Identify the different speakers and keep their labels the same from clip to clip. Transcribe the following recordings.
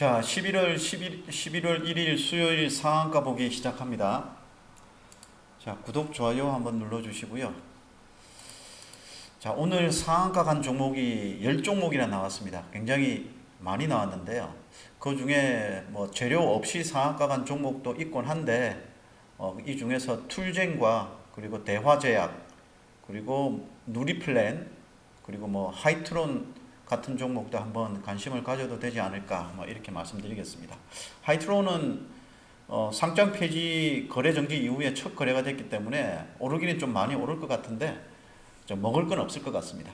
Speaker 1: 자, 11월 1일 수요일 상한가 보기 시작합니다. 자, 구독, 좋아요 한번 눌러주시고요. 자, 오늘 상한가 간 종목이 10종목이나 나왔습니다. 굉장히 많이 나왔는데요. 그 중에 뭐 재료 없이 상한가 간 종목도 있곤 한데, 이 중에서 툴젠과 그리고 대화제약, 그리고 누리플랜, 그리고 뭐 하이트론 같은 종목도 한번 관심을 가져도 되지 않을까 뭐 이렇게 말씀드리겠습니다. 하이트론은 상장 폐지 거래 정지 이후에 첫 거래가 됐기 때문에 오르기는 좀 많이 오를 것 같은데 좀 먹을 건 없을 것 같습니다.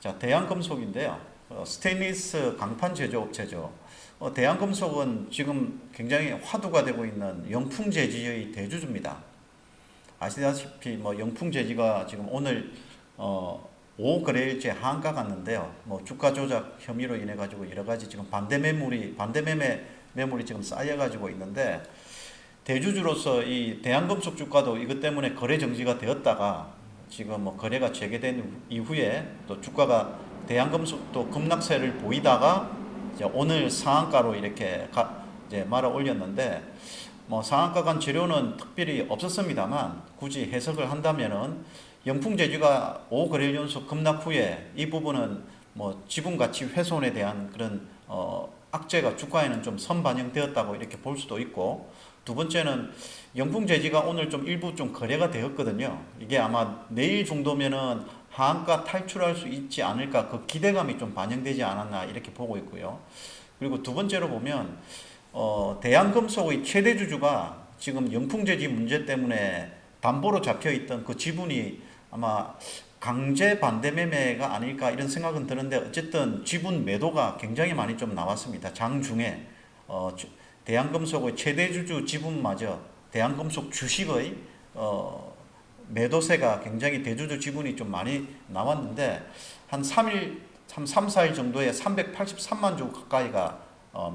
Speaker 1: 자, 대한금속인데요. 스테인리스 강판 제조업체죠. 대한금속은 지금 굉장히 화두가 되고 있는 영풍재지의 대주주입니다. 아시다시피 뭐 영풍재지가 지금 오늘 5거래일째 하한가 갔는데요. 뭐 주가 조작 혐의로 인해 가지고 여러 가지 지금 반대 매물이 지금 쌓여 가지고 있는데, 대주주로서 이 대한금속 주가도 이것 때문에 거래 정지가 되었다가 지금 뭐 거래가 재개된 이후에 또 주가가 대한금속도 급락세를 보이다가 이제 오늘 상한가로 이렇게 이제 말아 올렸는데, 뭐 상한가 간 재료는 특별히 없었습니다만 굳이 해석을 한다면은 영풍재주가 5거래일 연속 급락 후에 이 부분은 뭐 지분가치 훼손에 대한 그런 악재가 주가에는 좀 선반영되었다고 이렇게 볼 수도 있고, 두 번째는 영풍재지가 오늘 좀 일부 좀 거래가 되었거든요. 이게 아마 내일 정도면은 하한가 탈출할 수 있지 않을까, 그 기대감이 좀 반영되지 않았나 이렇게 보고 있고요. 그리고 두 번째로 보면 대한금속의 최대 주주가 지금 영풍재지 문제 때문에 담보로 잡혀있던 그 지분이 아마 강제 반대 매매가 아닐까 이런 생각은 드는데, 어쨌든 지분 매도가 굉장히 많이 좀 나왔습니다. 장중에 대한금속의 최대 주주 지분마저 대한금속 주식의 매도세가 굉장히 대주주 지분이 좀 많이 나왔는데, 한 3일, 3, 4일 정도에 383만 주 가까이가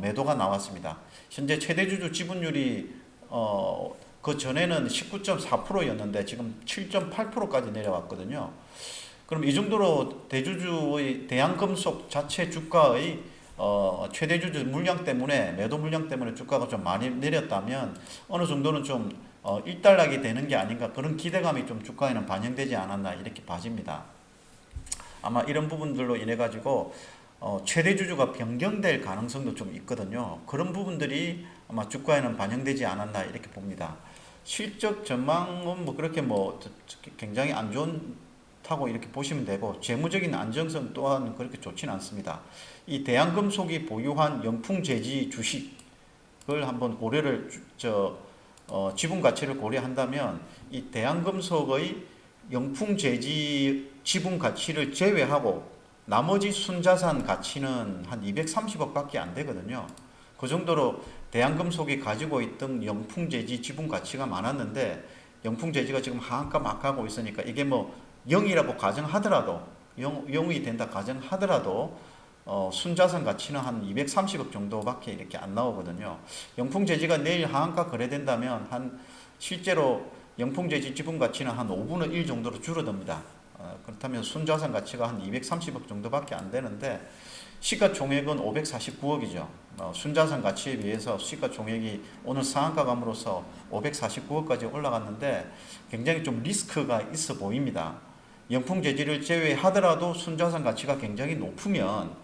Speaker 1: 매도가 나왔습니다. 현재 최대주주 지분율이 그 전에는 19.4%였는데 지금 7.8%까지 내려왔거든요. 그럼 이 정도로 대주주의 대한금속 자체 주가의 최대주주 물량 때문에, 매도 물량 때문에 주가가 좀 많이 내렸다면 어느 정도는 좀 일단락이 되는 게 아닌가, 그런 기대감이 좀 주가에는 반영되지 않았나 이렇게 봐집니다. 아마 이런 부분들로 인해 가지고 최대주주가 변경될 가능성도 좀 있거든요. 그런 부분들이 아마 주가에는 반영되지 않았나 이렇게 봅니다. 실적 전망은 뭐 그렇게 뭐 굉장히 안 좋다고 이렇게 보시면 되고, 재무적인 안정성 또한 그렇게 좋지는 않습니다. 이 대한금속이 보유한 영풍재지 주식을 한번 고려를 지분 가치를 고려한다면 이 대한금속의 영풍재지 지분 가치를 제외하고 나머지 순자산 가치는 한 230억 밖에 안 되거든요. 그 정도로 대한금속이 가지고 있던 영풍재지 지분 가치가 많았는데, 영풍재지가 지금 하한가 막 가고 있으니까 이게 뭐 0이라고 가정하더라도, 0이 된다 가정하더라도 순자산 가치는 한 230억 정도밖에 이렇게 안 나오거든요. 영풍재지가 내일 하한가 거래된다면 한 실제로 영풍재지 지분 가치는 한 5분의 1 정도로 줄어듭니다. 그렇다면 순자산 가치가 한 230억 정도밖에 안 되는데, 시가총액은 549억이죠. 순자산 가치에 비해서 시가총액이 오늘 상한가 감으로써 549억까지 올라갔는데 굉장히 좀 리스크가 있어 보입니다. 영풍재지를 제외하더라도 순자산 가치가 굉장히 높으면,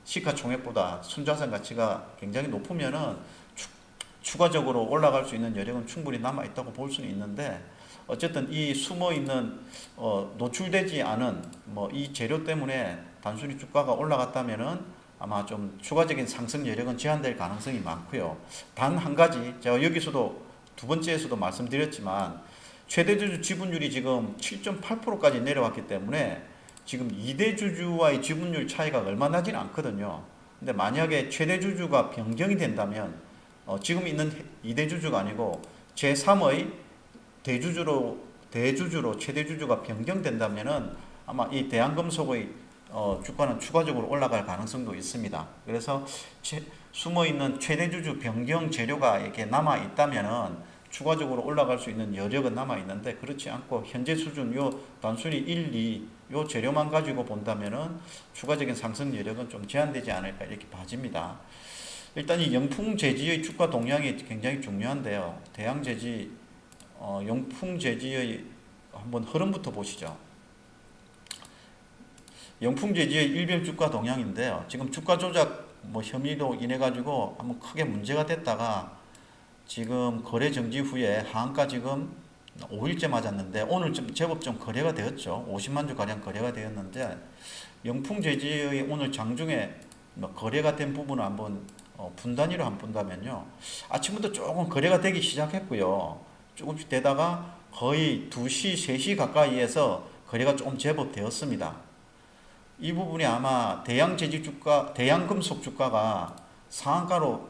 Speaker 1: 시가총액보다 순자산 가치가 굉장히 높으면은 추가적으로 올라갈 수 있는 여력은 충분히 남아있다고 볼 수는 있는데, 어쨌든 이 숨어있는 노출되지 않은 뭐 이 재료 때문에 단순히 주가가 올라갔다면은 아마 좀 추가적인 상승 여력은 제한될 가능성이 많고요. 단 한 가지, 제가 여기서도 두 번째에서도 말씀드렸지만 최대주주 지분율이 지금 7.8%까지 내려왔기 때문에 지금 2대 주주와의 지분율 차이가 얼마 나진 않거든요. 근데 만약에 최대주주가 변경이 된다면 지금 있는 2대 주주가 아니고 제3의 대주주로 최대주주가 변경된다면은 아마 이 대한금속의 주가는 추가적으로 올라갈 가능성도 있습니다. 그래서 숨어있는 최대주주 변경 재료가 이렇게 남아 있다면은 추가적으로 올라갈 수 있는 여력은 남아 있는데, 그렇지 않고 현재 수준 요 단순히 1, 2 요 재료만 가지고 본다면은 추가적인 상승 여력은 좀 제한되지 않을까 이렇게 봐집니다. 일단 이 영풍제지의 주가 동향이 굉장히 중요한데요. 대양제지, 영풍제지의 한번 흐름부터 보시죠. 영풍제지의 일별 주가 동향인데요. 지금 주가 조작 혐의로 인해 가지고 한번 크게 문제가 됐다가 지금 거래 정지 후에 하한가 지금 5일째 맞았는데 오늘 좀 제법 좀 거래가 되었죠. 50만 주 가량 거래가 되었는데 영풍제지의 오늘 장중에 거래가 된 부분을 한번 분단위로 한번 본다면요. 아침부터 조금 거래가 되기 시작했고요. 조금씩 되다가 거의 2시, 3시 가까이에서 거래가 좀 제법 되었습니다. 이 부분이 아마 대양제지 주가, 대양금속 주가가 상한가로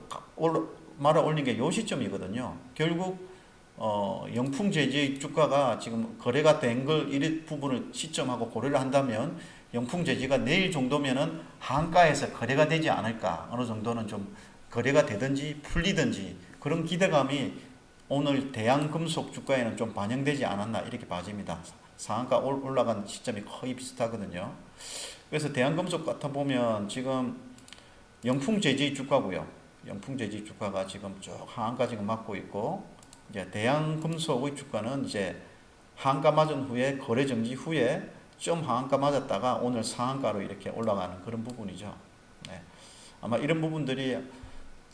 Speaker 1: 말아 올린 게 요 시점이거든요. 결국 영풍제지의 주가가 지금 거래가 된 걸 이 부분을 시점하고 고려를 한다면 영풍제지가 내일 정도면은 한가에서 거래가 되지 않을까, 어느 정도는 좀 거래가 되든지 풀리든지 그런 기대감이 오늘 대양금속 주가에는 좀 반영되지 않았나 이렇게 봐집니다. 상한가 올라간 시점이 거의 비슷하거든요. 그래서 대양금속 같아 보면 지금 영풍제지 주가고요. 영풍제지 주가가 지금 쭉 하한가 지금 맞고 있고, 이제 대양금속의 주가는 이제 하한가 맞은 후에 거래 정지 후에 좀 하한가 맞았다가 오늘 상한가로 이렇게 올라가는 그런 부분이죠. 네. 아마 이런 부분들이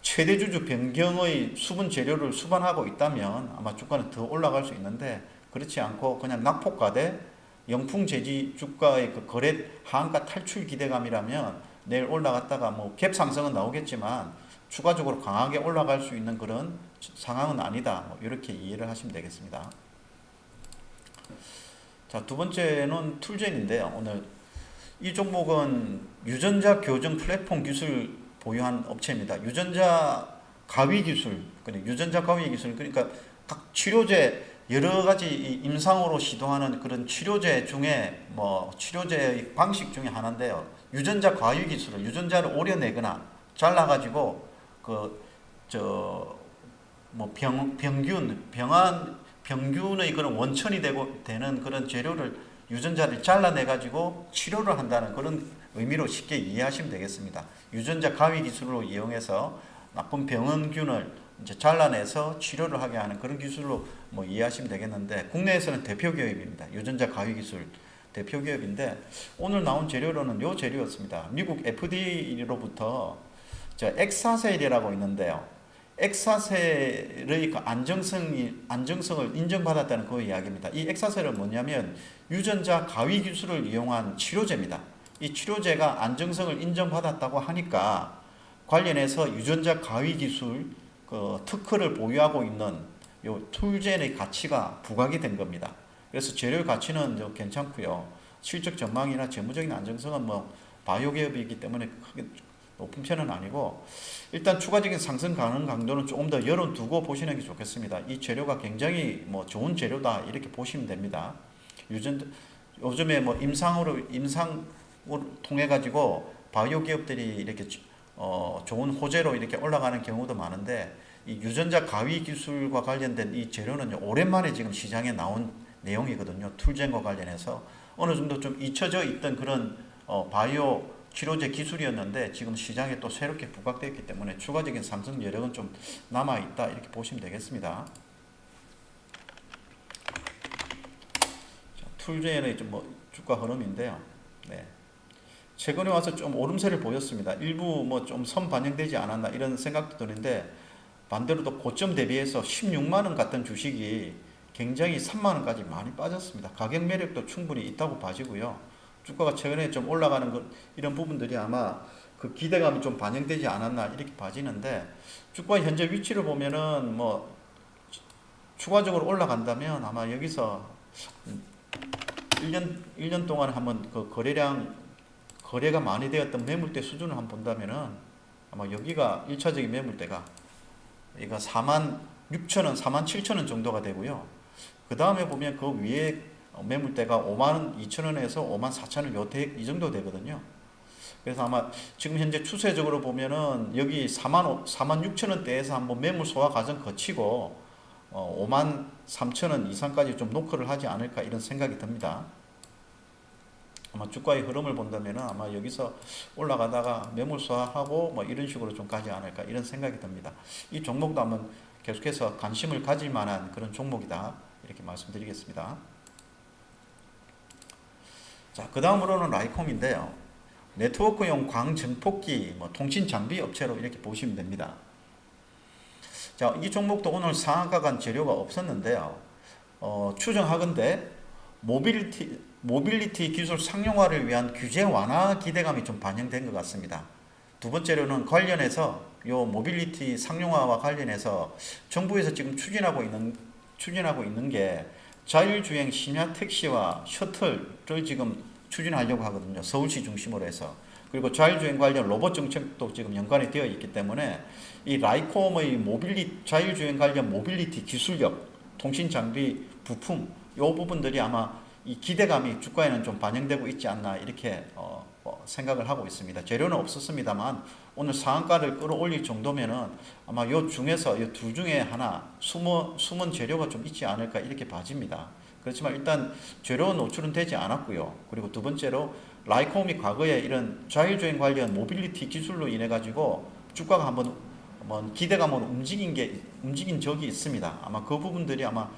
Speaker 1: 최대주주 변경의 수분 재료를 수반하고 있다면 아마 주가는 더 올라갈 수 있는데, 그렇지 않고 그냥 낙폭과대 영풍제지 주가의 그 거래 하한가 탈출 기대감이라면 내일 올라갔다가 갭 상승은 나오겠지만 추가적으로 강하게 올라갈 수 있는 그런 상황은 아니다. 이렇게 이해를 하시면 되겠습니다. 자, 두 번째는 툴젠인데요. 오늘 이 종목은 유전자 교정 플랫폼 기술 보유한 업체입니다. 유전자 가위 기술, 유전자 가위 기술, 그러니까 각 치료제 여러 가지 임상으로 시도하는 그런 치료제 중에 치료제의 방식 중에 하나인데요. 유전자 가위 기술을 유전자를 오려내거나 잘라가지고 병균의 그런 원천이 되는 그런 재료를 유전자를 잘라내가지고 치료를 한다는 그런 의미로 쉽게 이해하시면 되겠습니다. 유전자 가위 기술로 이용해서 나쁜 병원균을 이제 잘라내서 치료를 하게 하는 그런 기술로 이해하시면 되겠는데, 국내에서는 대표 기업입니다. 유전자 가위 기술 대표 기업인데 오늘 나온 재료로는 요 재료였습니다. 미국 FDA로부터 엑사셀이라고 있는데요. 엑사셀의 그 안정성을 인정받았다는 그 이야기입니다. 이 엑사셀은 뭐냐면 유전자 가위 기술을 이용한 치료제입니다. 이 치료제가 안정성을 인정받았다고 하니까 관련해서 유전자 가위 기술 특허를 보유하고 있는 요 툴젠의 가치가 부각이 된 겁니다. 그래서 재료의 가치는 괜찮고요. 실적 전망이나 재무적인 안정성은 바이오 기업이기 때문에 크게 높은 편은 아니고, 일단 추가적인 상승 가능 강도는 조금 더 열어두고 보시는 게 좋겠습니다. 이 재료가 굉장히 좋은 재료다 이렇게 보시면 됩니다. 요즘에 임상을 통해 가지고 바이오 기업들이 이렇게 좋은 호재로 이렇게 올라가는 경우도 많은데, 이 유전자 가위 기술과 관련된 이 재료는 오랜만에 지금 시장에 나온 내용이거든요. 툴젠과 관련해서 어느 정도 좀 잊혀져 있던 그런 바이오 치료제 기술이었는데 지금 시장에 또 새롭게 부각되었기 때문에 추가적인 상승 여력은 좀 남아있다 이렇게 보시면 되겠습니다. 툴젠의 주가 흐름인데요. 네. 최근에 와서 좀 오름세를 보였습니다. 일부 좀 선 반영되지 않았나 이런 생각도 드는데, 반대로 또 고점 대비해서 16만원 같은 주식이 굉장히 3만원까지 많이 빠졌습니다. 가격 매력도 충분히 있다고 봐지고요. 주가가 최근에 좀 올라가는 이런 부분들이 아마 그 기대감이 좀 반영되지 않았나 이렇게 봐지는데, 주가 현재 위치를 보면은 추가적으로 올라간다면 아마 여기서 1년 동안 한번 그 거래가 많이 되었던 매물대 수준을 한번 본다면은 아마 여기가 1차적인 매물대가 이거 46,000원, 47,000원 정도가 되고요. 그 다음에 보면 그 위에 매물대가 52,000원에서 54,000원 이 정도 되거든요. 그래서 아마 지금 현재 추세적으로 보면은 여기 46,000원대에서 한번 매물 소화 과정 거치고 53,000원 이상까지 좀 노크를 하지 않을까 이런 생각이 듭니다. 아마 주가의 흐름을 본다면 아마 여기서 올라가다가 매물 소화하고 뭐 이런 식으로 좀 가지 않을까 이런 생각이 듭니다. 이 종목도 한번 계속해서 관심을 가질 만한 그런 종목이다 이렇게 말씀드리겠습니다. 자, 그 다음으로는 라이콤인데요. 네트워크용 광증폭기 뭐 통신 장비 업체로 이렇게 보시면 됩니다. 자, 이 종목도 오늘 상한가 간 재료가 없었는데요. 추정하건대 모빌리티 기술 상용화를 위한 규제 완화 기대감이 좀 반영된 것 같습니다. 두 번째로는 관련해서 요 모빌리티 상용화와 관련해서 정부에서 지금 추진하고 있는 게 자율주행 심야 택시와 셔틀을 지금 추진하려고 하거든요. 서울시 중심으로 해서. 그리고 자율주행 관련 로봇 정책도 지금 연관이 되어 있기 때문에 이 라이콤의 자율주행 관련 모빌리티 기술력, 통신 장비, 부품 요 부분들이 아마 이 기대감이 주가에는 좀 반영되고 있지 않나 이렇게 생각을 하고 있습니다. 재료는 없었습니다만 오늘 상한가를 끌어올릴 정도면은 아마 요 중에서 이 두 중에 하나 숨은 재료가 좀 있지 않을까 이렇게 봐집니다. 그렇지만 일단 재료 노출은 되지 않았고요. 그리고 두 번째로 라이콤이 과거에 이런 자율주행 관련 모빌리티 기술로 인해 가지고 주가가 한번 기대감으로 움직인 적이 있습니다. 아마 그 부분들이 아마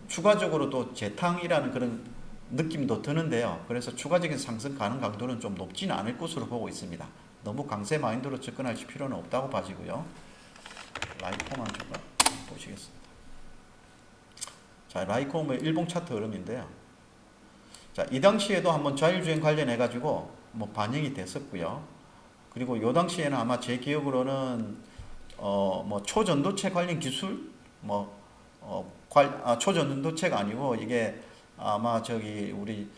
Speaker 1: 추가적으로 또 재탕이라는 그런 느낌도 드는데요. 그래서 추가적인 상승 가능 강도는 좀 높지는 않을 것으로 보고 있습니다. 너무 강세 마인드로 접근할 필요는 없다고 봐지고요. 라이콤 한번 보시겠습니다. 자, 라이콤의 일봉 차트 흐름인데요. 자, 이 당시에도 한번 자율주행 관련해 가지고 뭐 반영이 됐었고요. 그리고 요 당시에는 아마 제 기억으로는 뭐 초전도체 관련 기술 초전도체가 아니고 이게 아마 우리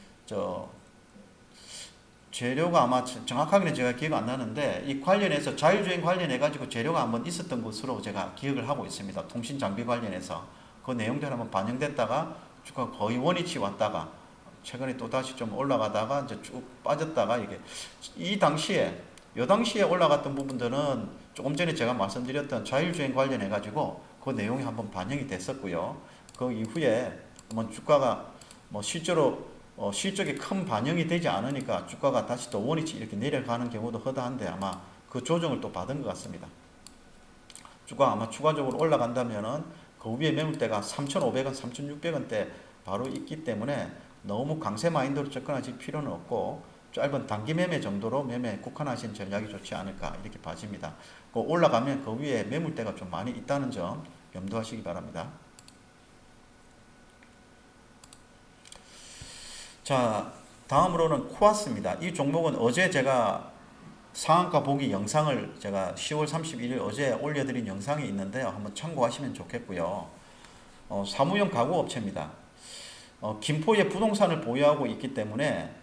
Speaker 1: 재료가 아마 정확하게는 제가 기억 안 나는데 이 관련해서 자율주행 관련해 가지고 재료가 한번 있었던 것으로 제가 기억을 하고 있습니다. 통신 장비 관련해서 그 내용들 한번 반영됐다가 주가 거의 원위치 왔다가 최근에 또 다시 좀 올라가다가 이제 쭉 빠졌다가 요 당시에 올라갔던 부분들은 조금 전에 제가 말씀드렸던 자율주행 관련해 가지고 그 내용이 한번 반영이 됐었고요. 그 이후에 한번 주가가 실적이 큰 반영이 되지 않으니까 주가가 다시 또 원위치 이렇게 내려가는 경우도 허다한데 아마 그 조정을 또 받은 것 같습니다. 주가 아마 추가적으로 올라간다면은 그 위에 매물대가 3,500원, 3,600원대 바로 있기 때문에 너무 강세 마인드로 접근하실 필요는 없고 짧은 단기 매매 정도로 매매에 국한하신 전략이 좋지 않을까 이렇게 봐집니다. 올라가면 그 위에 매물대가 좀 많이 있다는 점 염두하시기 바랍니다. 자, 다음으로는 코아스입니다. 이 종목은 어제 제가 상한가 보기 영상을 제가 10월 31일 어제 올려드린 영상이 있는데요. 한번 참고하시면 좋겠고요. 사무용 가구 업체입니다. 김포에 부동산을 보유하고 있기 때문에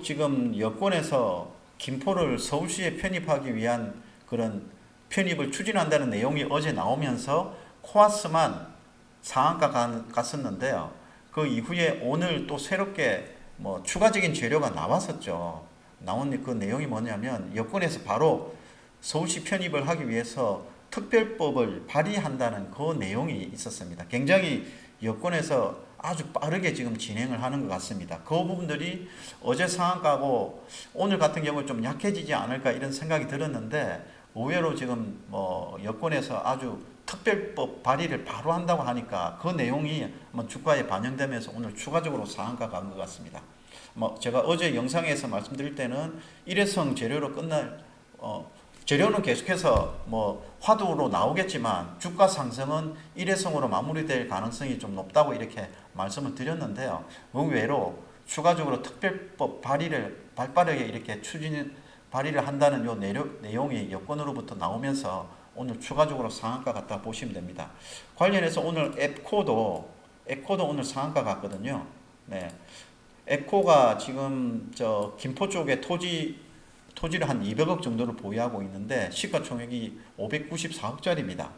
Speaker 1: 지금 여권에서 김포를 서울시에 편입하기 위한 그런 편입을 추진한다는 내용이 어제 나오면서 코아스만 상한가 갔었는데요. 그 이후에 오늘 또 새롭게 추가적인 재료가 나왔었죠. 나온 그 내용이 뭐냐면 여권에서 바로 서울시 편입을 하기 위해서 특별법을 발의한다는 그 내용이 있었습니다. 굉장히 여권에서 아주 빠르게 지금 진행을 하는 것 같습니다. 그 부분들이 어제 상한가고 오늘 같은 경우는 좀 약해지지 않을까 이런 생각이 들었는데 의외로 지금 여권에서 아주 특별법 발의를 바로 한다고 하니까 그 내용이 주가에 반영되면서 오늘 추가적으로 상한가가 간 것 같습니다. 제가 어제 영상에서 말씀드릴 때는 일회성 재료로 재료는 계속해서 화두로 나오겠지만 주가 상승은 일회성으로 마무리될 가능성이 좀 높다고 이렇게 말씀을 드렸는데요. 의외로 추가적으로 특별법 발의를 발빠르게 이렇게 발의를 한다는 요 내용이 여권으로부터 나오면서 오늘 추가적으로 상한가 같다 보시면 됩니다. 관련해서 오늘 에코도 오늘 상한가 같거든요. 네. 에코가 지금 김포 쪽에 토지를 한 200억 정도를 보유하고 있는데 시가총액이 594억짜리입니다.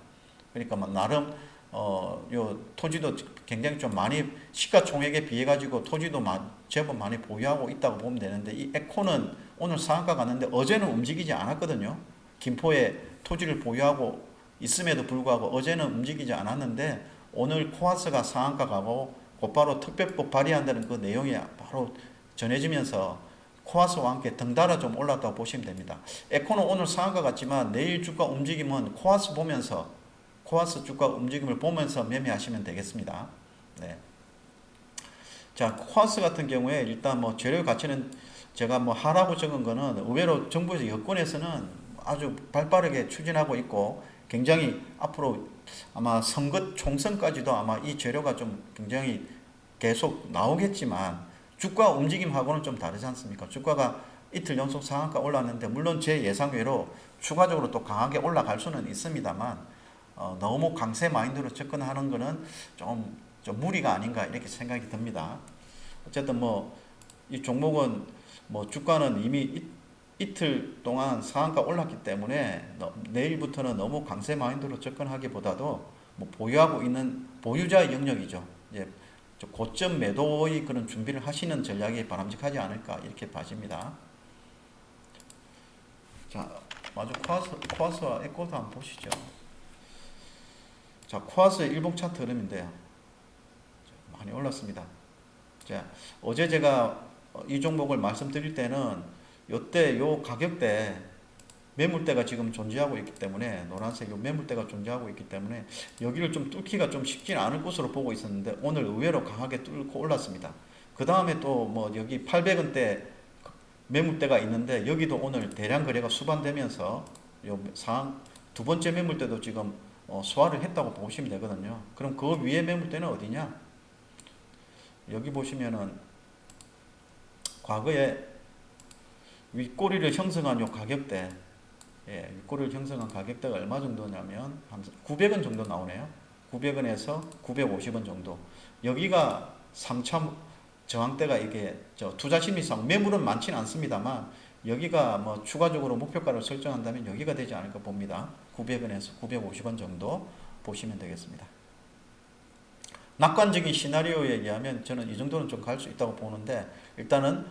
Speaker 1: 그러니까 나름 요 토지도 굉장히 좀 많이 시가총액에 비해 가지고 토지도 제법 많이 보유하고 있다고 보면 되는데 이 에코는 오늘 상한가 갔는데 어제는 움직이지 않았거든요. 김포에 토지를 보유하고 있음에도 불구하고 어제는 움직이지 않았는데 오늘 코아스가 상한가 가고 곧바로 특별법 발의한다는 그 내용이 바로 전해지면서 코아스와 함께 덩달아 좀 올랐다고 보시면 됩니다. 에코는 오늘 상한가 같지만 내일 주가 움직임은 코아스 주가 움직임을 보면서 매매하시면 되겠습니다. 네. 자, 코아스 같은 경우에 일단 뭐 재료 가치는 제가 뭐 하라고 적은 거는 의외로 정부에서 여권에서는 아주 발빠르게 추진하고 있고 굉장히 앞으로 아마 선거 총선까지도 아마 이 재료가 좀 굉장히 계속 나오겠지만 주가 움직임하고는 좀 다르지 않습니까? 주가가 이틀 연속 상한가 올랐는데 물론 제 예상외로 추가적으로 또 강하게 올라갈 수는 있습니다만 너무 강세 마인드로 접근하는 거는 좀 무리가 아닌가 이렇게 생각이 듭니다. 어쨌든 뭐 이 종목은 뭐 주가는 이미 이틀 동안 상한가 올랐기 때문에 내일부터는 너무 강세 마인드로 접근하기보다도 뭐 보유하고 있는 보유자의 영역이죠. 이제 고점 매도의 그런 준비를 하시는 전략이 바람직하지 않을까 이렇게 봐집니다. 자, 마저 코아스와 에코도 한번 보시죠. 자, 코아스의 일봉 차트 흐름인데요. 많이 올랐습니다. 자, 어제 제가 이 종목을 말씀드릴 때는 요때 요 가격대 매물대가 지금 존재하고 있기 때문에 노란색 요 매물대가 존재하고 있기 때문에 여기를 좀 뚫기가 좀 쉽지는 않을 것으로 보고 있었는데 오늘 의외로 강하게 뚫고 올랐습니다. 그 다음에 또 뭐 여기 800원대 매물대가 있는데 여기도 오늘 대량 거래가 수반되면서 요 상황 두 번째 매물대도 지금 소화를 했다고 보시면 되거든요. 그럼 그 위에 매물대는 어디냐? 여기 보시면은 과거에 윗꼬리를 형성한 요 가격대, 윗꼬리를 형성한 가격대가 얼마 정도냐면 한 900원 정도 나오네요. 900원에서 950원 정도. 여기가 3차 저항대가 이게 투자 심리상 매물은 많지는 않습니다만 여기가 뭐 추가적으로 목표가를 설정한다면 여기가 되지 않을까 봅니다. 900원에서 950원 정도 보시면 되겠습니다. 낙관적인 시나리오에 의하면 저는 이 정도는 좀 갈 수 있다고 보는데 일단은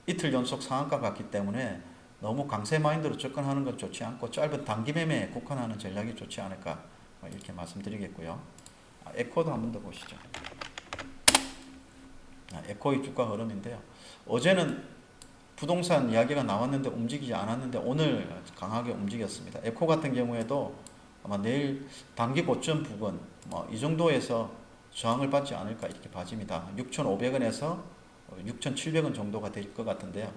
Speaker 1: 이틀 연속 상한가 같기 때문에 너무 강세 마인드로 접근하는 건 좋지 않고 짧은 단기 매매에 국한하는 전략이 좋지 않을까 이렇게 말씀드리겠고요. 에코도 한 번 더 보시죠. 에코의 주가 흐름인데요. 어제는 부동산 이야기가 나왔는데 움직이지 않았는데 오늘 강하게 움직였습니다. 에코 같은 경우에도 아마 내일 단기 고점 부근 이 정도에서 저항을 받지 않을까 이렇게 봐집니다. 6,500원에서 6,700원 정도가 될 것 같은데요.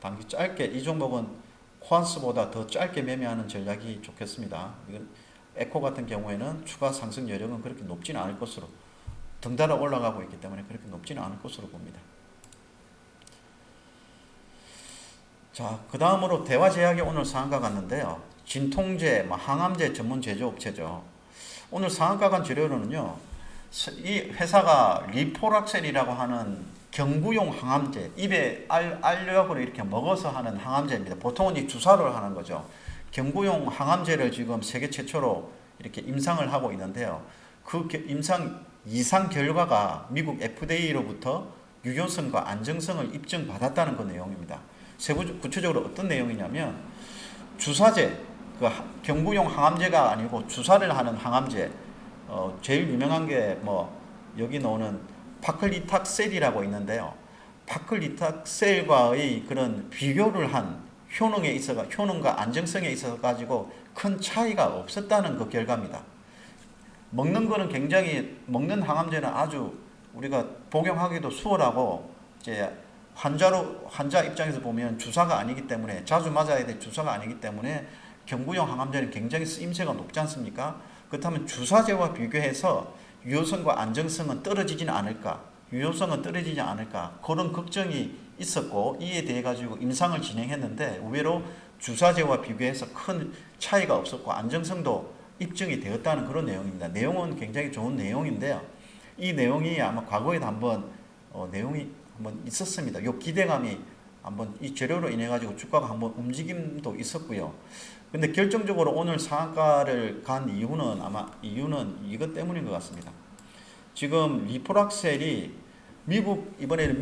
Speaker 1: 단기 짧게 이 종목은 코안스보다 더 짧게 매매하는 전략이 좋겠습니다. 이건 에코 같은 경우에는 추가 상승 여력은 그렇게 높지는 않을 것으로 덩달아 올라가고 있기 때문에 그렇게 높지는 않을 것으로 봅니다. 자, 그 다음으로 대화제약이 오늘 상한가 갔는데요. 진통제, 항암제 전문 제조업체죠. 오늘 상한가 간 재료로는요. 이 회사가 리포락셀이라고 하는 경구용 항암제, 입에 알약으로 이렇게 먹어서 하는 항암제입니다. 보통은 이 주사를 하는 거죠. 경구용 항암제를 지금 세계 최초로 이렇게 임상을 하고 있는데요. 그 이상 결과가 미국 FDA로부터 유효성과 안정성을 입증받았다는 그 내용입니다. 구체적으로 어떤 내용이냐면 주사제, 그 경구용 항암제가 아니고 주사를 하는 항암제, 제일 유명한 게 여기 나오는 파클리탁셀이라고 있는데요. 파클리탁셀과의 그런 비교를 한 효능과 안정성에 있어 가지고 큰 차이가 없었다는 그 결과입니다. 먹는 거는 굉장히 먹는 항암제는 아주 우리가 복용하기도 수월하고 이제 환자 입장에서 보면 주사가 아니기 때문에 자주 맞아야 될 주사가 아니기 때문에 경구용 항암제는 굉장히 쓰임새가 높지 않습니까? 그렇다면 주사제와 비교해서 유효성과 안정성은 떨어지지는 않을까? 유효성은 떨어지지 않을까? 그런 걱정이 있었고 이에 대해 가지고 임상을 진행했는데 의외로 주사제와 비교해서 큰 차이가 없었고 안정성도 입증이 되었다는 그런 내용입니다. 내용은 굉장히 좋은 내용인데요. 이 내용이 아마 과거에도 내용이 한번 있었습니다. 요 기대감이 한번 이 재료로 인해 가지고 주가가 한번 움직임도 있었고요. 근데 결정적으로 오늘 상한가를 간 이유는 이것 때문인 것 같습니다. 지금 리포락셀이 이번에는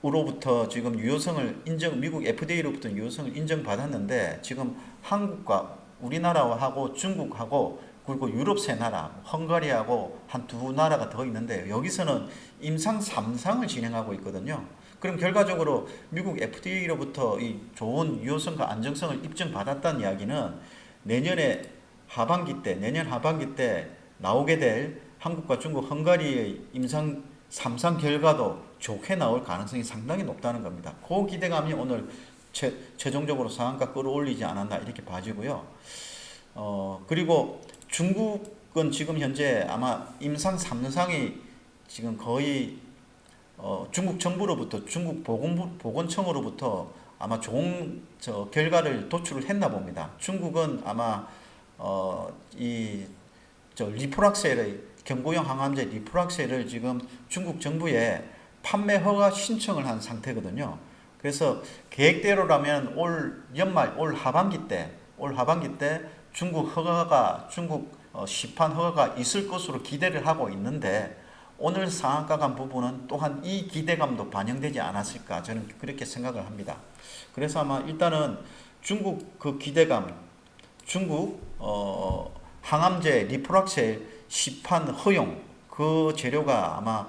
Speaker 1: 미국으로부터 지금 미국 FDA로부터 유효성을 인정받았는데 지금 한국과 우리나라하고 중국하고 그리고 유럽 세 나라, 헝가리하고 한 두 나라가 더 있는데 여기서는 임상 3상을 진행하고 있거든요. 그럼 결과적으로 미국 FDA로부터 이 좋은 유효성과 안정성을 입증받았다는 이야기는 내년 하반기 때 나오게 될 한국과 중국, 헝가리의 임상 3상 결과도 좋게 나올 가능성이 상당히 높다는 겁니다. 그 기대감이 오늘 최종적으로 상한가 끌어올리지 않았나 이렇게 봐지고요. 그리고 중국은 지금 현재 아마 임상 3상이 지금 거의 중국 정부로부터 중국 보건청으로부터 아마 좋은 결과를 도출을 했나 봅니다. 중국은 아마 리프락셀의 경구용 항암제 리프락셀을 지금 중국 정부에 판매 허가 신청을 한 상태거든요. 그래서 계획대로라면 올 하반기 때 중국 시판 허가가 있을 것으로 기대를 하고 있는데 오늘 상한가 간 부분은 또한 이 기대감도 반영되지 않았을까 저는 그렇게 생각을 합니다. 그래서 아마 일단은 중국 그 기대감, 중국 항암제 리프락셀 시판 허용 그 재료가 아마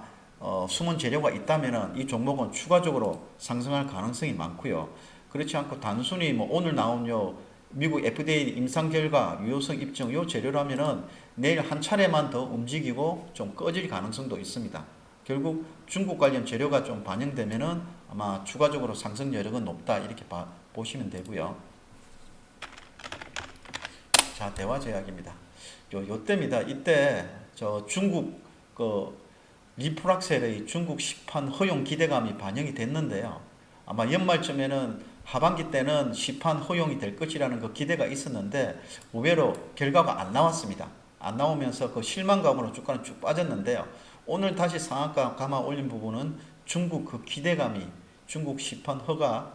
Speaker 1: 숨은 재료가 있다면은 이 종목은 추가적으로 상승할 가능성이 많고요. 그렇지 않고 단순히 뭐 오늘 나온 미국 FDA 임상 결과 유효성 입증 요 재료라면은 내일 한 차례만 더 움직이고 좀 꺼질 가능성도 있습니다. 결국 중국 관련 재료가 좀 반영되면은 아마 추가적으로 상승 여력은 높다 이렇게 보시면 되고요. 자, 대화 제약입니다. 요때입니다. 이때 중국 리프락셀의 중국 시판 허용 기대감이 반영이 됐는데요. 아마 연말쯤에는 하반기 때는 시판 허용이 될 것이라는 그 기대가 있었는데 의외로 결과가 안 나왔습니다. 안 나오면서 그 실망감으로 주가는 쭉 빠졌는데요. 오늘 다시 상한가 감아 올린 부분은 중국 그 기대감이 중국 시판 허가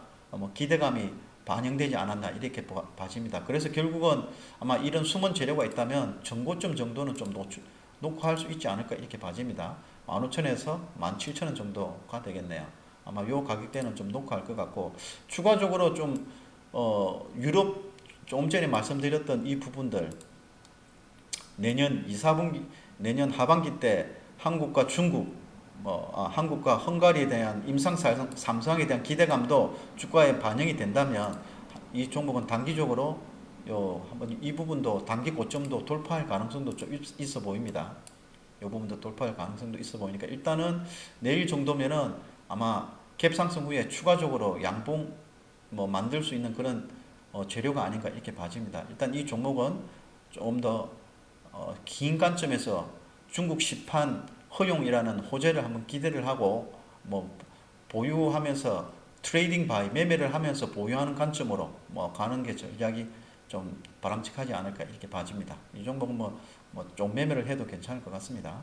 Speaker 1: 기대감이 반영되지 않았나 이렇게 봐집니다. 그래서 결국은 아마 이런 숨은 재료가 있다면 전고점 정도는 좀 놓고 할 수 있지 않을까 이렇게 봐집니다. 15,000에서 17,000원 정도가 되겠네요. 아마 요 가격대는 좀 놓고 할 것 같고 추가적으로 좀 유럽 조금 전에 말씀드렸던 이 부분들 내년 하반기 때 한국과 중국 한국과 헝가리에 대한 임상 3상에 대한 기대감도 주가에 반영이 된다면 이 종목은 단기적으로 한번 이 부분도 단기 고점도 돌파할 가능성도 좀 있어 보입니다. 이 부분도 돌파할 가능성도 있어 보이니까 일단은 내일 정도면은 아마 갭 상승 후에 추가적으로 양봉 만들 수 있는 그런 재료가 아닌가 이렇게 봐집니다. 일단 이 종목은 조금 더 긴 관점에서 중국 시판 허용이라는 호재를 한번 기대를 하고 보유하면서 트레이딩 바이 매매를 하면서 보유하는 관점으로 가는 게 전략이 좀 바람직하지 않을까 이렇게 봐집니다. 이 종목은 좀 매매를 해도 괜찮을 것 같습니다.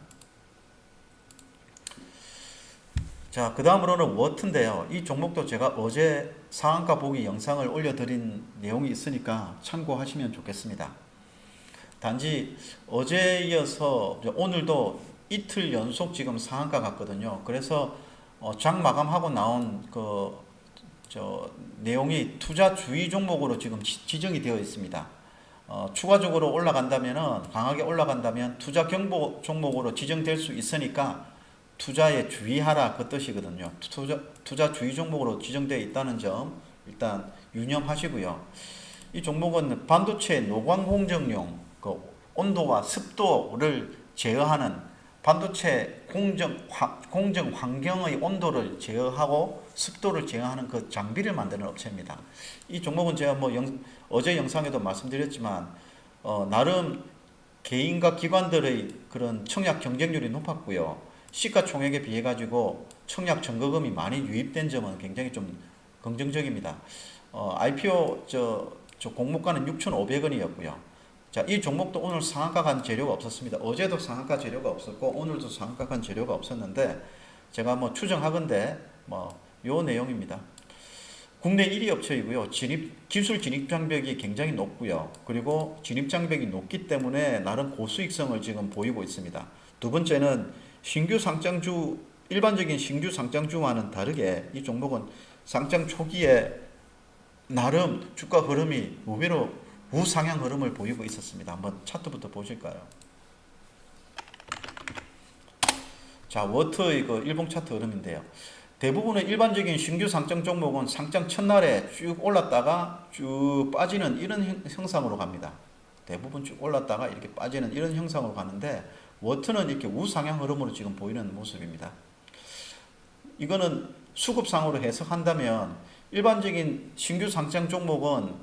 Speaker 1: 자, 그 다음으로는 워트인데요. 이 종목도 제가 어제 상한가 보기 영상을 올려드린 내용이 있으니까 참고하시면 좋겠습니다. 단지 어제 이어서 오늘도 이틀 연속 지금 상한가 갔거든요. 그래서 장 마감하고 나온 내용이 투자 주의 종목으로 지금 지정이 되어 있습니다. 추가적으로 강하게 올라간다면 투자 경보 종목으로 지정될 수 있으니까 투자에 주의하라 그 뜻이거든요. 투자 주의 종목으로 지정되어 있다는 점 일단 유념하시고요. 이 종목은 반도체 노광 공정용 온도와 습도를 제어하는 반도체 공정 환경의 온도를 제어하고 습도를 제어하는 그 장비를 만드는 업체입니다. 이 종목은 제가 어제 영상에도 말씀드렸지만 나름 개인과 기관들의 그런 청약 경쟁률이 높았고요. 시가총액에 비해 가지고 청약 증거금이 많이 유입된 점은 굉장히 좀 긍정적입니다. IPO 공모가는 6,500원이었고요. 자, 이 종목도 오늘 상한가 간 재료가 없었습니다. 어제도 상한가 재료가 없었고 오늘도 상한가 간 재료가 없었는데 제가 추정하건대 요 내용입니다. 국내 1위 업체이고요. 기술 진입 장벽이 굉장히 높고요. 그리고 진입 장벽이 높기 때문에 나름 고수익성을 지금 보이고 있습니다. 두 번째는 일반적인 신규 상장주와는 다르게 이 종목은 상장 초기에 나름 주가 흐름이 의외로 우상향 흐름을 보이고 있었습니다. 한번 차트부터 보실까요? 자, 워트의 일봉 차트 흐름인데요. 대부분의 일반적인 신규 상장 종목은 상장 첫날에 쭉 올랐다가 쭉 빠지는 이런 형상으로 갑니다. 대부분 쭉 올랐다가 이렇게 빠지는 이런 형상으로 가는데 워트는 이렇게 우상향 흐름으로 지금 보이는 모습입니다. 이거는 수급상으로 해석한다면 일반적인 신규 상장 종목은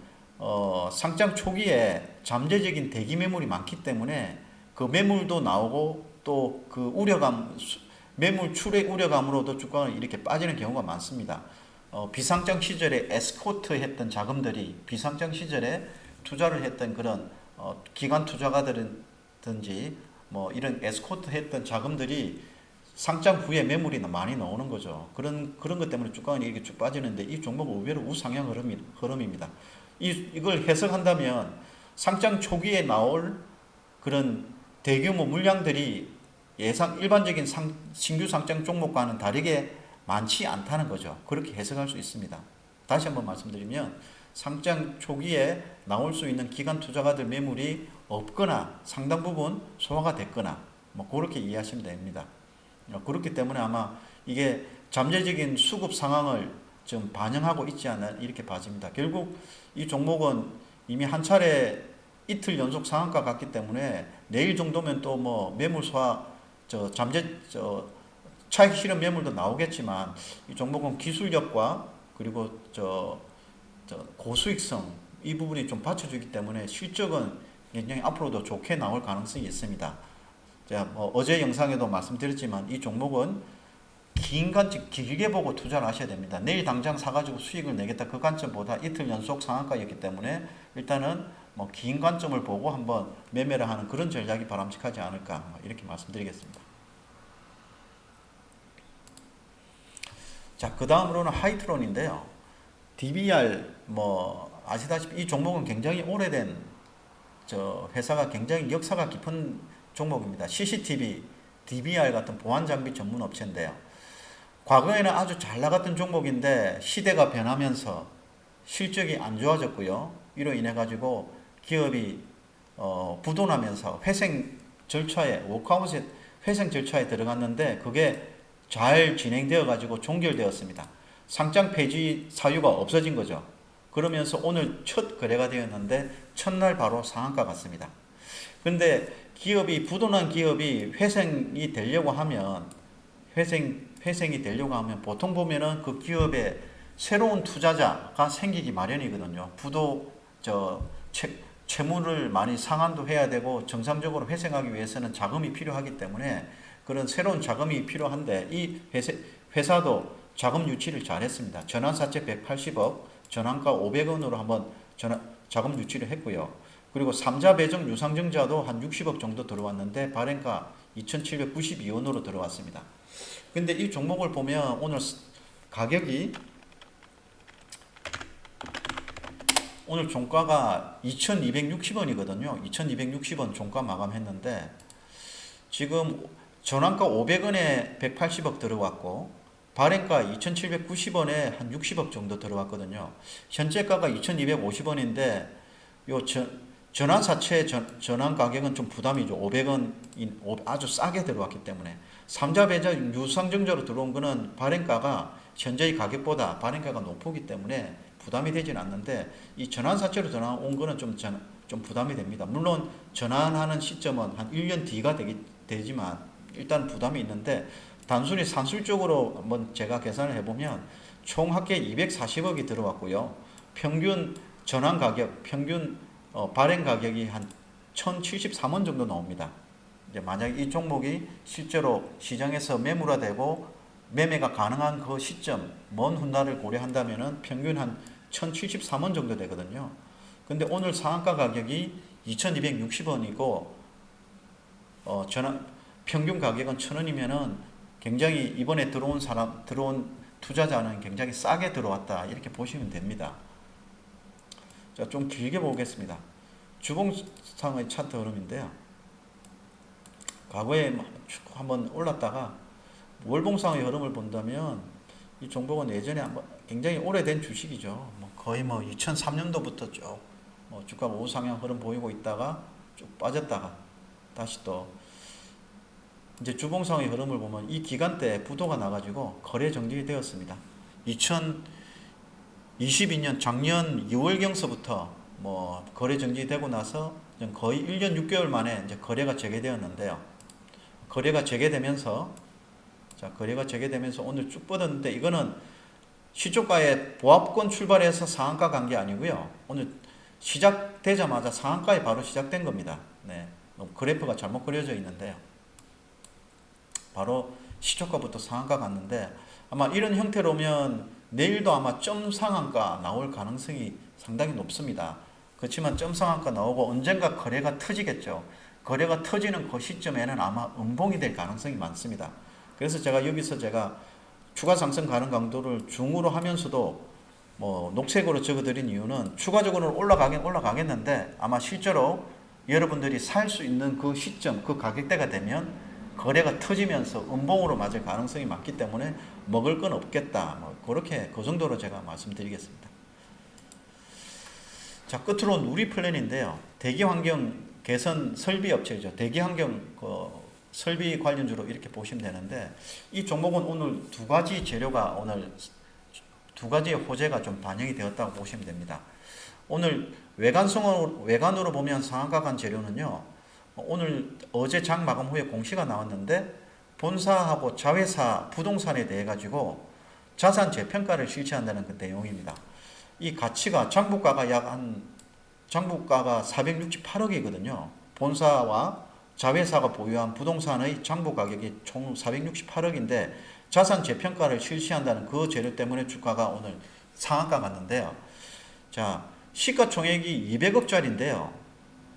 Speaker 1: 상장 초기에 잠재적인 대기 매물이 많기 때문에 그 매물도 나오고 또 그 우려감, 매물 출의 우려감으로도 주가는 이렇게 빠지는 경우가 많습니다. 비상장 시절에 에스코트 했던 자금들이 비상장 시절에 투자를 했던 그런 기관 투자가들든지 뭐 이런 에스코트 했던 자금들이 상장 후에 매물이 많이 나오는 거죠. 그런 것 때문에 주가는 이렇게 쭉 빠지는데 이 종목은 의외로 우상향 흐름입니다. 이걸 해석한다면 상장 초기에 나올 그런 대규모 물량들이 일반적인 신규 상장 종목과는 다르게 많지 않다는 거죠. 그렇게 해석할 수 있습니다. 다시 한번 말씀드리면 상장 초기에 나올 수 있는 기관 투자가들 매물이 없거나 상당 부분 소화가 됐거나 뭐 그렇게 이해하시면 됩니다. 그렇기 때문에 아마 이게 잠재적인 수급 상황을 좀 반영하고 있지 않나 이렇게 봐집니다. 결국 이 종목은 이미 한 차례 이틀 연속 상한가 갔기 때문에 내일 정도면 또 뭐 매물 소화 차익 실현 매물도 나오겠지만 이 종목은 기술력과 그리고 고수익성 이 부분이 좀 받쳐주기 때문에 실적은 굉장히 앞으로도 좋게 나올 가능성이 있습니다. 제가 뭐 어제 영상에도 말씀드렸지만 이 종목은 긴 관점 길게 보고 투자를 하셔야 됩니다. 내일 당장 사가지고 수익을 내겠다 그 관점보다 이틀 연속 상한가였기 때문에 일단은 뭐 긴 관점을 보고 한번 매매를 하는 그런 전략이 바람직하지 않을까 이렇게 말씀드리겠습니다. 자, 그 다음으로는 하이트론인데요. DBR 뭐 아시다시피 이 종목은 굉장히 오래된 회사가 굉장히 역사가 깊은 종목입니다. CCTV, DBR 같은 보안 장비 전문 업체인데요. 과거에는 아주 잘 나갔던 종목인데 시대가 변하면서 실적이 안 좋아졌고요. 이로 인해 가지고 기업이 부도나면서 회생 절차에 워크아웃에 회생 절차에 들어갔는데 그게 잘 진행되어 가지고 종결되었습니다. 상장 폐지 사유가 없어진 거죠. 그러면서 오늘 첫 거래가 되었는데 첫날 바로 상한가 갔습니다. 근데 부도난 기업이 회생이 되려고 하면 보통 보면은 그 기업에 새로운 투자자가 생기기 마련이거든요. 채무를 많이 상환도 해야 되고 정상적으로 회생하기 위해서는 자금이 필요하기 때문에 그런 새로운 자금이 필요한데 이 회사도 자금 유치를 잘했습니다. 전환사채 180억, 전환가 500원으로 한번 자금 유치를 했고요. 그리고 3자 배정 유상증자도 한 60억 정도 들어왔는데 발행가 2,792원으로 들어왔습니다. 근데 이 종목을 보면 오늘 가격이 오늘 종가가 2,260원이거든요. 2,260원 종가 마감했는데 지금 전환가 500원에 180억 들어왔고 발행가 2,790원에 한 60억 정도 들어왔거든요. 현재가가 2,250원인데 요 전환사채 전환 가격은 좀 부담이죠. 500원 아주 싸게 들어왔기 때문에 3자 배정 유상증자로 들어온 거는 발행가가 현재의 가격보다 발행가가 높기 때문에 부담이 되진 않는데 이 전환사채로 전환온 거는 좀 부담이 됩니다. 물론 전환하는 시점은 한 1년 뒤가 되지만 일단 부담이 있는데 단순히 산술적으로 한번 제가 계산을 해보면 총 합계 240억이 들어왔고요. 평균 전환 가격, 평균 발행 가격이 한 1,073원 정도 나옵니다. 이제 만약 이 종목이 실제로 시장에서 매물화되고 매매가 가능한 그 시점, 먼 훗날을 고려한다면은 평균 한 1,073원 정도 되거든요. 근데 오늘 상한가 가격이 2,260원이고 평균 가격은 1,000원이면은 굉장히 이번에 들어온 투자자는 굉장히 싸게 들어왔다 이렇게 보시면 됩니다. 자, 좀 길게 보겠습니다. 주봉상의 차트 흐름인데요. 과거에 한번 올랐다가 월봉상의 흐름을 본다면 이 종목은 예전에 한번 굉장히 오래된 주식이죠. 거의 2003년도부터 쭉 주가가 우상향 흐름 보이고 있다가 쭉 빠졌다가 다시 또 이제 주봉상의 흐름을 보면 이 기간대 부도가 나가지고 거래 정지되었습니다. 2022년 작년 6월경서부터 뭐 거래 정지되고 나서 거의 1년 6개월 만에 이제 거래가 재개되었는데요. 거래가 재개되면서 오늘 쭉 뻗었는데, 이거는 시초가의 보합권 출발해서 상한가 간 게 아니고요. 오늘 시작되자마자 상한가에 바로 시작된 겁니다. 네, 그래프가 잘못 그려져 있는데요. 바로 시초가부터 상한가 갔는데, 아마 이런 형태로 오면 내일도 아마 점 상한가 나올 가능성이 상당히 높습니다. 그렇지만 점 상한가 나오고 언젠가 거래가 터지겠죠. 거래가 터지는 그 시점에는 아마 음봉이 될 가능성이 많습니다. 그래서 여기서 추가 상승 가능 강도를 중으로 하면서도 뭐 녹색으로 적어드린 이유는 추가적으로 올라가겠는데, 아마 실제로 여러분들이 살 수 있는 그 시점, 그 가격대가 되면 거래가 터지면서 음봉으로 맞을 가능성이 많기 때문에 먹을 건 없겠다. 뭐 그렇게 그 정도로 제가 말씀드리겠습니다. 자, 끝으로 누리 플랜인데요. 대기 환경 개선 설비 업체죠. 대기 환경 설비 관련주로 이렇게 보시면 되는데, 이 종목은 오늘 두 가지 재료가 두 가지의 호재가 좀 반영이 되었다고 보시면 됩니다. 오늘 외관으로 보면 상한가 간 재료는요, 어제 장 마감 후에 공시가 나왔는데, 본사하고 자회사 부동산에 대해 가지고 자산 재평가를 실시한다는 그 내용입니다. 이 가치가 장부가가 468억이거든요. 본사와 자회사가 보유한 부동산의 장부 가격이 총 468억인데 자산 재평가를 실시한다는 그 재료 때문에 주가가 오늘 상한가 갔는데요. 자, 시가총액이 200억짜리인데요.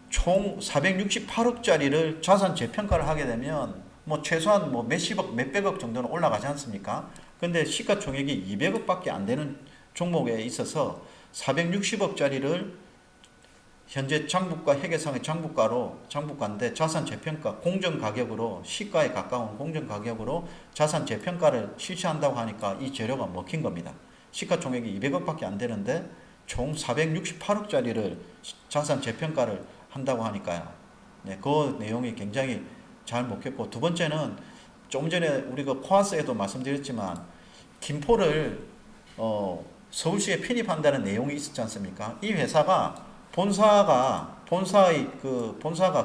Speaker 1: 총 468억짜리를 자산 재평가를 하게 되면 뭐 최소한 뭐 몇십억, 몇백억 정도는 올라가지 않습니까? 근데 시가총액이 200억밖에 안 되는 종목에 있어서 460억짜리를 현재 장부가, 회계상의 장부가인데 자산 재평가 공정가격으로, 시가에 가까운 공정가격으로 자산 재평가를 실시한다고 하니까 이 재료가 먹힌 겁니다. 시가총액이 200억밖에 안 되는데 총 468억짜리를 자산 재평가를 한다고 하니까요. 네, 그 내용이 굉장히 잘 먹혔고, 두 번째는 좀 전에 우리가 코아스에도 말씀드렸지만 김포를 서울시에 편입한다는 내용이 있었지 않습니까? 이 회사가 본사가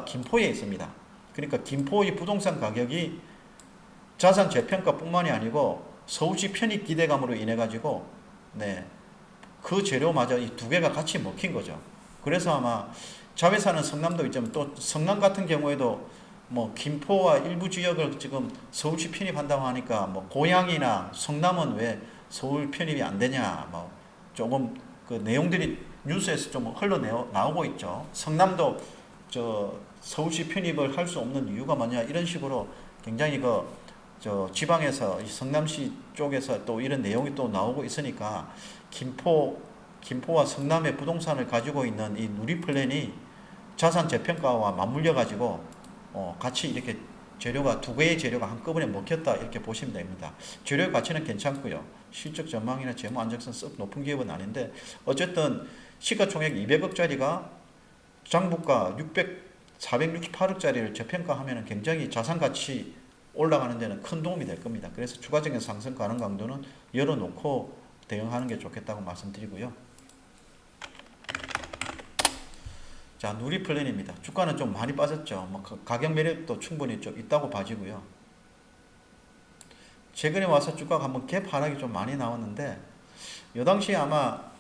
Speaker 1: 김포에 있습니다. 그러니까 김포의 부동산 가격이 자산 재평가뿐만이 아니고 서울시 편입 기대감으로 인해 가지고 그 재료마저 이 두 개가 같이 먹힌 거죠. 그래서 아마 자회사는 성남도 있지만 또 성남 같은 경우에도 뭐 김포와 일부 지역을 지금 서울시 편입한다고 하니까 뭐 고양이나 성남은 왜 서울 편입이 안 되냐, 뭐 조금 그 내용들이 뉴스에서 좀 흘러나오고 있죠. 성남도 서울시 편입을 할 수 없는 이유가 뭐냐, 이런 식으로 굉장히 지방에서 성남시 쪽에서 또 이런 내용이 또 나오고 있으니까 김포와 성남의 부동산을 가지고 있는 이 누리플랜이 자산 재평가와 맞물려 가지고 같이 이렇게 두 개의 재료가 한꺼번에 먹혔다, 이렇게 보시면 됩니다. 재료의 가치는 괜찮고요. 실적 전망이나 재무 안정성 썩 높은 기업은 아닌데, 어쨌든 시가총액 200억짜리가 장부가 468억짜리를 재평가하면 굉장히 자산 가치 올라가는 데는 큰 도움이 될 겁니다. 그래서 추가적인 상승 가능 강도는 열어놓고 대응하는 게 좋겠다고 말씀드리고요. 자, 누리플랜입니다. 주가는 좀 많이 빠졌죠. 뭐 가격 매력도 충분히 좀 있다고 봐지고요. 최근에 와서 주가가 한번 갭 하락이 좀 많이 나왔는데, 이 당시에 아마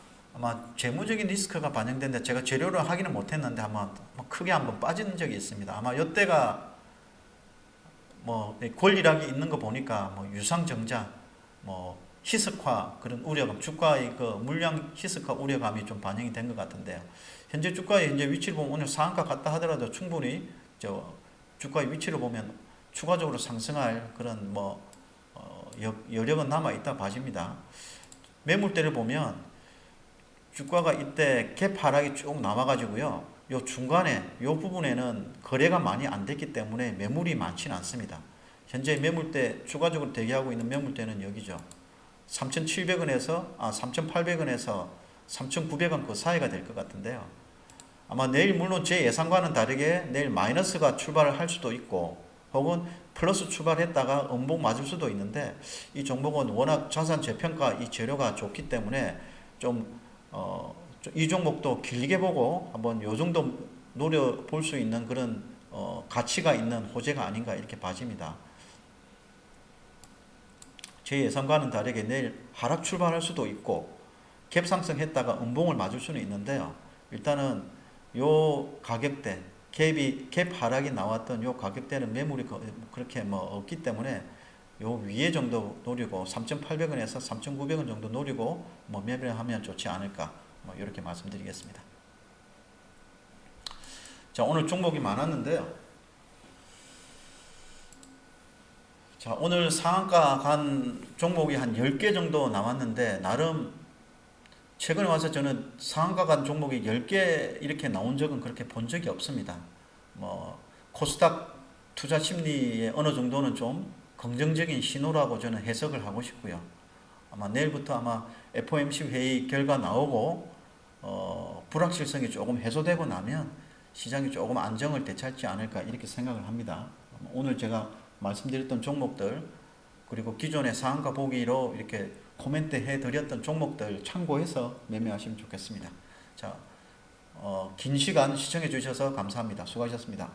Speaker 1: 재무적인 리스크가 반영된데 제가 재료를 하기는 못했는데 크게 한번 빠진 적이 있습니다. 아마 이때가 뭐 권리락이 있는 거 보니까 뭐 유상증자, 뭐 희석화, 그런 우려감, 주가의 그 물량 희석화 우려감이 좀 반영이 된 것 같은데요. 현재 주가의 위치를 보면 오늘 상한가 갔다 하더라도 충분히 주가의 위치를 보면 추가적으로 상승할 그런 여력은 남아 있다 봐집니다. 매물대를 보면 주가가 이때 갭 하락이 쭉 나와가지고요. 요 중간에 요 부분에는 거래가 많이 안 됐기 때문에 매물이 많지는 않습니다. 현재 매물대, 추가적으로 대기하고 있는 매물대는 여기죠. 3,700원에서 3,800원에서 3,900원 그 사이가 될 것 같은데요. 아마 내일 물론 제 예상과는 다르게 내일 마이너스가 출발을 할 수도 있고, 혹은 플러스 출발했다가 음봉 맞을 수도 있는데 이 종목은 워낙 자산 재평가 이 재료가 좋기 때문에 이 종목도 길게 보고 한번 요 정도 노려볼 수 있는 그런 가치가 있는 호재가 아닌가 이렇게 봐집니다. 제 예상과는 다르게 내일 하락 출발할 수도 있고 갭 상승했다가 음봉을 맞을 수는 있는데요. 일단은 요 가격대 갭 하락이 나왔던 요 가격대는 매물이 그렇게 뭐 없기 때문에 요 위에 정도 노리고 3,800원에서 3,900원 정도 노리고 뭐 매매하면 좋지 않을까 뭐 이렇게 말씀드리겠습니다. 자, 오늘 종목이 많았는데요. 자, 오늘 상한가 간 종목이 한 10개 정도 나왔는데 나름 최근에 와서 저는 상한가 간 종목이 10개 이렇게 나온 적은 그렇게 본 적이 없습니다. 뭐 코스닥 투자 심리의 어느 정도는 좀 긍정적인 신호라고 저는 해석을 하고 싶고요. 아마 내일부터 아마 FOMC 회의 결과 나오고 불확실성이 조금 해소되고 나면 시장이 조금 안정을 되찾지 않을까 이렇게 생각을 합니다. 오늘 제가 말씀드렸던 종목들 그리고 기존의 상한가 보기로 이렇게 코멘트 해드렸던 종목들 참고해서 매매하시면 좋겠습니다. 자, 긴 시간 시청해 주셔서 감사합니다. 수고하셨습니다.